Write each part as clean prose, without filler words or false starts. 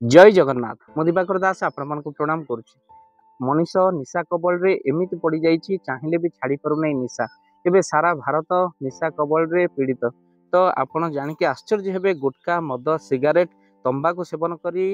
जय जगन्नाथ मो दिवाकर दास आपण प्रणाम करुच्ची। मनीष निशा कबल रे एमिति पड़ जाइए चाहिए भी छाड़ी पारना निशा। एवं सारा भारत निशा कबल रे पीड़ित। तो आपण जानिक आश्चर्य हेबे गुटखा मद सिगारेट तंबाकू सेवन करी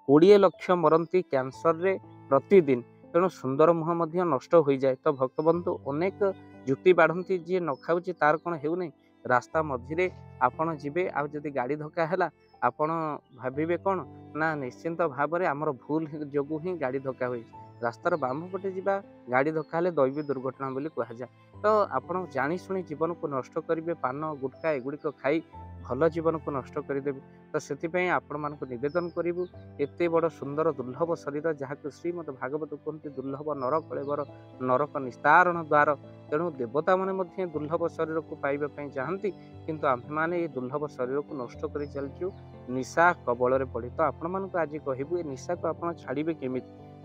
20 लाख मरती कैंसर रे प्रतिदिन। तेणु सुंदर मुह नष्ट हो जाए। तो भक्तबंधु अनेक जुक्ति बाढ़ती जी न खाऊँ तार कौन हो रास्ता मझे आपण जीवे आदि गाड़ी धक्का है आपण भाविबे कौन ना निश्चिंत भाव में आमर भूल जो ही गाड़ी धक्का हुए। रास्तार बाम पटे जा गाड़ी धक्का हेले दैवी दुर्घटना बोली कहुए। तो आपण जाशुणी जीवन को नष्ट करेंगे पान गुटखा एगुड़िक खाई भल जीवन को नष्ट करदे। तो से आपण मान नवेदन करूँ एत बड़ सुंदर दुर्लभ शरीर जहाँ श्रीमद भागवत कहते दुर्लभ नर कलेवर नरक निस्तारण द्वार। तेणु देवता मैंने दुर्लभ शरीर को पाइबापी चाहती किंतु आम्भे माने ये दुर्लभ शरीर को नष्ट कर चलचु निशा कबल पड़ी। तो आपण मानक आज कहबू ये निशा को आप छाड़े केमी।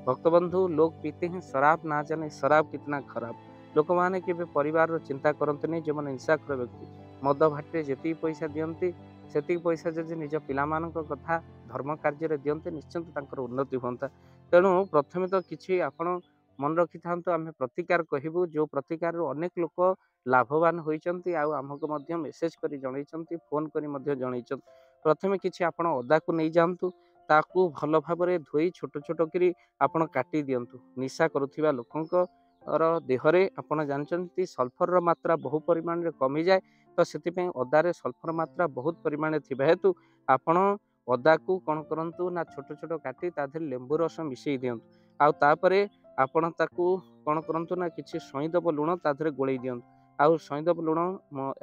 भक्तबंधु लोग पीते हैं शराब ना जाने शराब कितना खराब। लोक मैंने के परिवार चिंता करते नहीं जो मैंने निशाखोर व्यक्ति मद भाटी जी पैसा दिखती से पैसा जब निज पिला कथा धर्म कार्य दिखते निश्चिंत उन्नति हाँ। तेणु प्रथम तो किसी आपण मन रखि था आम प्रतिकार कहबू जो प्रतिकार अनेक लोक लाभवान होती आमको मेसेज कर जन फोन कर प्रथमे किसी आपण अदा को नहीं जातु ताकू भल भाव में धोई छोट छोट करी आपण काटी दिंतु। निशा करुवा लोक देहरे आपण जानते सल्फर मात्रा बहु परिमाण में कमी जाए। तो से अदारे सल्फर मात्रा बहुत परिमाण थी हेतु आपण अदा को कौन करूँ ना छोट छोट काटी लेंबू रस मिसई दिंतु आउे आपण ताकू कौन करूँ ना कि सईदब लुण तादे गोल दिंतु आउ सईदब लुण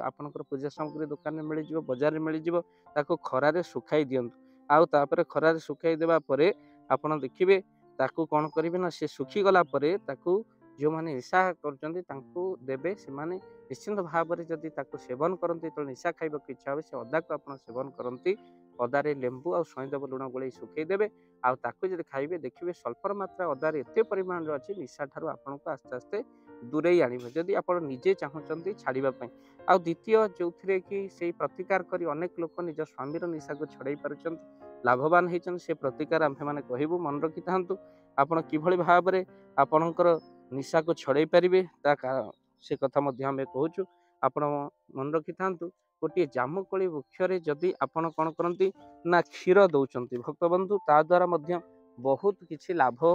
आपणकर पूजा सामग्री दुकान में मिल बजार में मिल ताको खरारे सुखाई दिंतु आउे खरारे सुखाई देवा परे आपण देखिए ताकू कौन करेंगे ना सी सुखी गला परे ताकू जो मैंने निशा करदेवे से निश्चिंत भाव में जदि सेवन करती तो निशा खाइबा इच्छा हे से अदा को आप सेवन करती अदारे लेंबू आ सईदब लुण गोल सुखईदेवे आदि खाइबे देखिए सल्फर मात्रा अदारे एत परिमाण अच्छी निशा ठार आपन को आस्ते आस्ते दूरे आने जदि आप निजे चाहते छाड़ापी। आ द्वितीय जो थे कि से प्रतिकार कर अनेक लोक निज स्वामीर निशा को छड़ाई पार्टी लाभवान होती से प्रतिकार आम मैंने कहबू मन रखि था आपड़ कि भाव में आपणकर निशा को छड़ाई पारे से कथा आम कहूँ आपण मन रखि था गोटे जामुकोली वृक्ष जदि आपण कौन करती ना क्षीर दौरान भक्तबंधु ता द्वारा बहुत किसी लाभ हो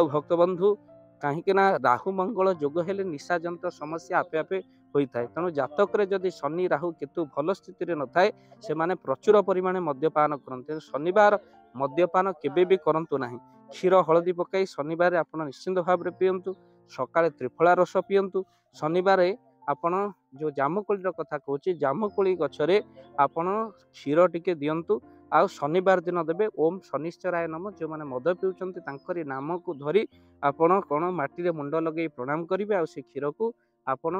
भक्तबंधु कहीं राहु मंगल जोग हेले निशा जंत समस्या आपे आपे होता है। तेणु जातक जदि शनि राहु केतु भल स्थिति न थाए से माने प्रचुर परिमाण मद्यपान करते शनिवार मद्यपान केबे भी करंतु नहीं। क्षीर हलदी पकाई शनिवार आप निश्चिंत भाव में पीयंतु सकाଳେ त्रिफला रस पीयंतु शनिवार आपण जो जामुकोली कथा कहूँ जामुकोली गछरे आपण क्षीर टिके दियंतु आउ शनिवार दिन देवे ओम शनिश्चराय नम जो मैंने मद पीउछंती नाम को धरी आपण कौन माटी मुंड लगे प्रणाम करेंगे आ क्षीर को आपण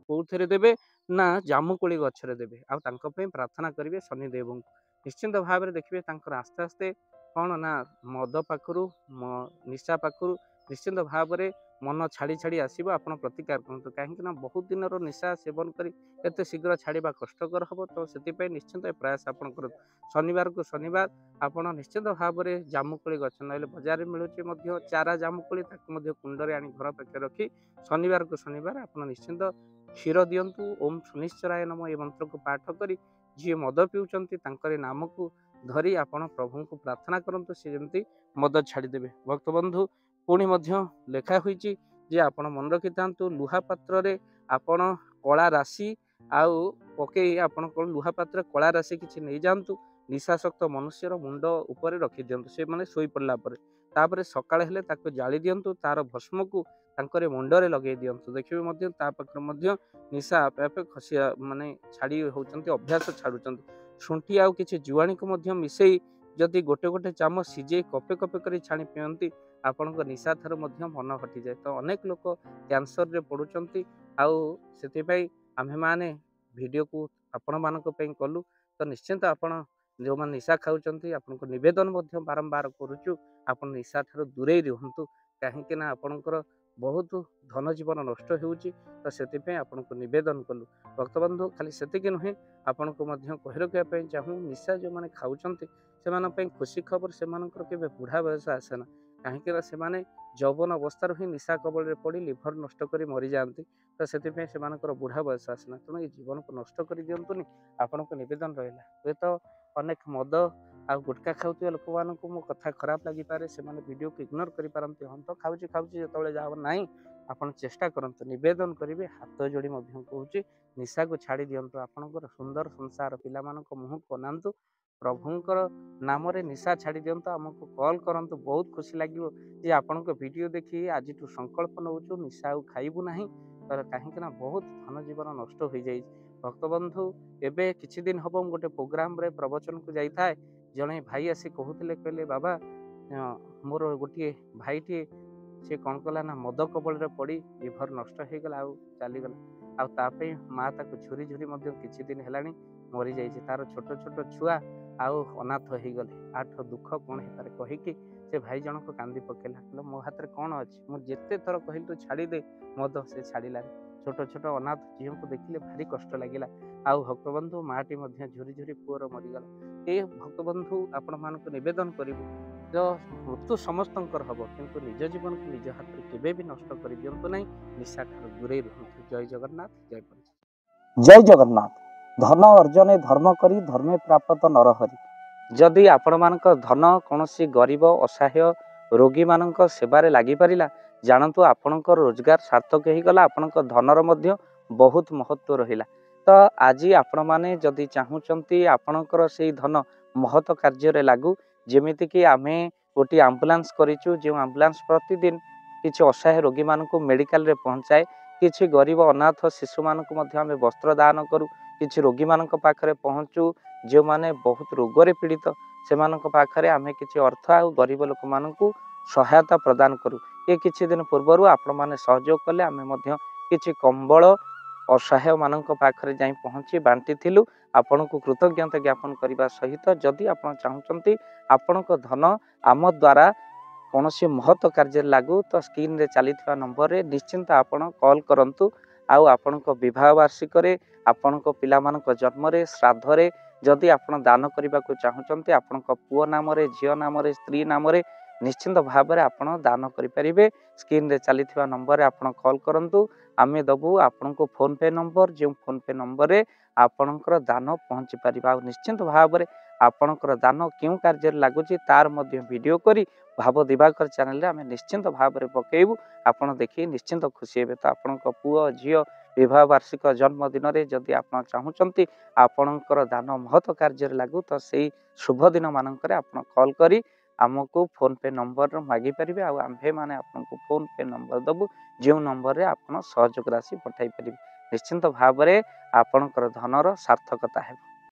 कौन देवे ना जामुकोली गछरे देवे आउ प्रार्थना करेंगे शनिदेव को निश्चिंत भाव में देखिए आस्ते आस्ते कौन ना मद पाखु निशा पाखु निश्चिंत भाव में मन छाड़ी छाड़ी आसो आप प्रतिकार करूँ कहीं बहुत दिन निशा सेवन कर शीघ्र छाड़ा कष्टकर हम। तो से निश्चिंत प्रयास आप शनिवार को शनिवार आप निश्चिंत भाव में जामुकोली गछ ना बजार में मिलूँ चारा जामुकोली कुंडे आनी घर पाखे रखी शनिवार को शनिवार आप निश्चिंत क्षीर दिंतु ओम शनिश्चराय नम ये मंत्र को पाठ कर जी मद पीउछंती नाम को धरी आपण प्रभु को प्रार्थना करंतु से जमती मद छाड़देवे। भक्तबंधु पुणी लेखा होईची जे आपण मन रखि थांतु लुहा पात्र रे आपण कला राशि आउ पकई आपण लुहा पात्र कला राशि किछि नहीं जांतु निशाशक्त मनुष्यर मुंड ऊपर रखि दियंतु से माने सोई पड़ला परे तापरे सकाळे हेले ताको जाली दियंतु तार भस्म को तांकरे मुंडरे लगे दियंतु देखिबे मध्य ता पाखर मध्य निशा आपे आपे खसिया माने छाड़ी होचंती अभ्यास छाड़ुचंती। शुंठी आउ किछि जुआणी को मध्य मिसई जदि गोटे गोटे चामच सिझे कपे कपे करी छाणी पियंती आपण निशा थार मन हटि जाए। तो अनेक लोक कैंसर रे पड़ुचंती आउ सेतिपई आम्हे माने वीडियो को आपण मानक पई कलु। तो निश्चिंत आपण जो man निशा खाउचंती आपनको निवेदन बारंबार करूचु आपण निशा ठार दूरे रहंतु कहीं ना आपणकर बहुत धन जीवन नष्ट होउची। तो सेतिपई आपनको निवेदन कलु भक्तबंधु खाली सेतिक नुहे आपनको कही रखा चाहूँ निशा जो मैंने खाऊँ सेमानक पई खुशी खबर सेमानकर केबे बुढ़ा बयस आसे ना काहेकि सेमाने यौवन अवस्था ही निशा कबल रे पड़ी लिभर नष्ट करी मरी जाती तो से सेमानकर बुढ़ा बयस आसेना तेणु ये जीवन को नष्ट कर दिंतुनि आपण को निवेदन रहा हुए तो अनेक मद आ गुटखा खाऊा लोक मानक मो कथा खराब लगिपारे से वीडियो को इग्नोर करें हम तो खाऊँ जो जाओ ना आपड़ चेष्टा करते निवेदन करेंगे हाथ जोड़ी कहूँ निशा को छाड़ी दिंतु आपंकर सुंदर संसार पिला मुह को अनातु प्रभुंकर नाम निशा छाड़ी दिंतु आमको कॉल करंतु बहुत खुशी लगे जे आपण वीडियो देखी आज संकल्प नौ निशा खाइबू ना कहीं बहुत धन जीवन नष्ट हो जाए भक्तबंधु एबे किछि दिन हम गोटे प्रोग्राम रे प्रवचन को जाए जड़े भाई आसी कहते कहले बाबा मोर गोटे भाईटी सी कौन कला ना मद कबल पड़ी लिभर नष्ट हो गला चलीगला आतापे माँ ताको झुरी झुरी किछि दिन है मरी जाइए तार छोट छोट छुआ आउ अनाथ हो गले आठ दुख कौन है कहीकि से भाई जनक कांदी पकेला कहला मो हाथ में कौन अच्छी मुझे तोर कहली तू छाड़ी दे मद से छाड़ानी छोट छोट अनाथ झील को देखिले भारी कष्ट लगिला आउ भक्तबंधु माटी झुरी झुरी पुअर मरीगला ये भक्तबंधु आपण मानक निवेदन करूँ जो मृत्यु समस्त हम किंतु निज जीवन को निज हाथ में केवे भी नष्ट कर दिंतु ना निशा ठार दूरे रुहतु जय जगन्नाथ जय पंच जय जगन्नाथ। धन अर्जने धर्म करी धर्मे प्राप्त नरहरि। जदि आपण मानक धन कौन गरीब असहाय रोगी मानक सेवारे लगी पारिला जानतु आपणकर रोजगार सार्थक हो गला आपणकर धनर मध्य बहुत महत्व रहिला तो आज आपण माने जदि चाहूचंती आपणकर से धन महत कार्य लागू जेमिति कि आमे गोटे आम्बुलांस करिचु जो आम्बुलांस प्रतिदिन किछि असहाय रोगी मानक मेडिकल रे पहुंचाए किछि गरीब अनाथ शिशु मानक मध्य आमे वस्त्र दान करू किछि रोगी मानक पाखरे पहुंचू जो माने बहुत रोगरे पीड़ित से मानक पाखरे आमे किछि अर्थ आ गरीब लोक मानकू सहायता प्रदान करू ये किछि दिन पूर्व आपण माने सहयोग कले आमे मध्य किछि कंबल असहाय मानक पाखरे जाई पहुंची बांटी थिलु आपण को कृतज्ञता ज्ञापन करने सहित जदि आप चाहूँगी आपण धन आम द्वारा कौन महत्व कार्य लागू तो स्क्रीन रे चली नंबर रे निश्चिंत आपण कॉल करंतु आउ आपण विवाह वार्षिक आपण पिला जन्म श्राद्ध रे जदि आपण दान करने को चाहूँगी आपण पुओ नाम झील नाम स्त्री नाम निश्चिंत भाव में आपण दान करें स्क्रीन रे चली नंबर रे आपण कॉल करंतु आमे दबू आपण को फोन पे नंबर जो फोन पे नंबर रे आपणकर दान पहुँची पार निश्चिंत भाव में आपणकर दान क्यों कार्य लगुच तार मध्य वीडियो करी भाव दिवाकर चैनल रे आमे निश्चिंत भाव में पकेबू आपण देखी निश्चिंत खुशी हे तो आपण पुओ झील विवाह वार्षिक जन्मदिन में जदि आप चाहूँगी आपणकर दान महत्व कार्य लागू तो से शुभ दिन मानक आप कॉल करी आमको फोन पे नंबर मागी पारे आम्भे माने आपको फोन पे नंबर दबू जो नंबर रे आप सहयोग राशि पठाई पारे निश्चिंत भाव में आपणकर धनर सार्थकता है।